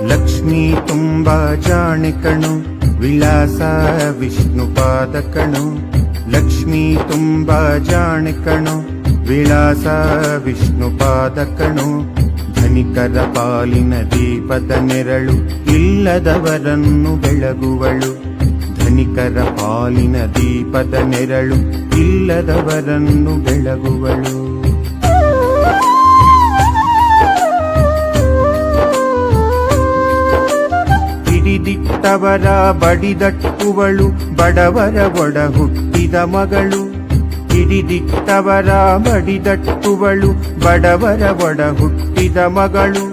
ಲಕ್ಷ್ಮೀ ತುಂಬಾ ಜಾಣೆ ಕಣು, ವಿಳಾಸ ವಿಷ್ಣುಪಾದ ಕಣು. ಲಕ್ಷ್ಮೀ ತುಂಬಾ ಜಾಣೆ ಕಣು, ವಿಳಾಸ ವಿಷ್ಣುಪಾದ ಕಣು. ಧನಿಕರ ಪಾಲಿನ ದೀಪದ ನೆರಳು, ಇಲ್ಲದವರನ್ನು ಬೆಳಗುವಳು. ಧನಿಕರ ಪಾಲಿನ ದೀಪದ ನೆರಳು, ಇಲ್ಲದವರನ್ನು ಬೆಳಗುವಳು. ಹಿಡಿದಿಟ್ಟವರ ಬಡಿದಟ್ಟುವಳು, ಬಡವರ ಒಡ ಹುಟ್ಟಿದ ಮಗಳು. ಹಿಡಿದಿಟ್ಟವರ ಬಡಿದಟ್ಟುವಳು, ಬಡವರ ಒಡ ಹುಟ್ಟಿದ ಮಗಳು.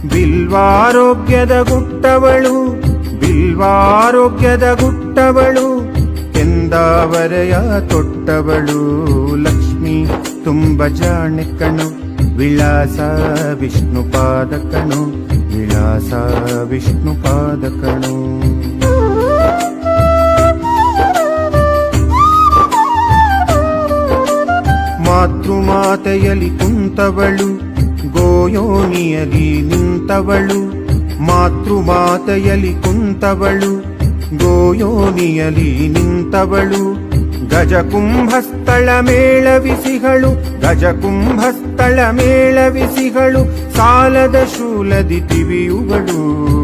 ಬಿಲ್ವಾರೋಗ್ಯದ ಗುಟ್ಟವಳು, ಬಿಲ್ವಾರೋಗ್ಯದ ಗುಟ್ಟವಳು. ಕೆಂದಾವರೆಯ ತೊಟ್ಟವಳು, ಲಕ್ಷ್ಮೀ ತುಂಬ ಜಾಣೆ ಕಣು, ವಿಳಾಸ ವಿಷ್ಣುಪಾದ ಕಣು. ವಿಳಾಸ ವಿಷ್ಣುಪಾದ ಕಣು. ಮಾತೃಮಾತೆಯಲಿ ಕುಂತವಳು, ಗೋಯೋನಿಯಲಿ ನಿಂತವಳು. ಮಾತೃಮಾತೆಯಲಿ ಕುಂತವಳು, ಗೋಯೋನಿಯಲಿ ನಿಂತವಳು. ಗಜಕುಂಭಸ್ಥಳ ಮೇಳವಿಸಿಗಳು, ಗಜಕುಂಭಸ್ಥಳ ಮೇಳವಿಸಿಗಳು. ಸಾಲದ ಶೂಲದಿ ತಿವಿಯುಗಳು,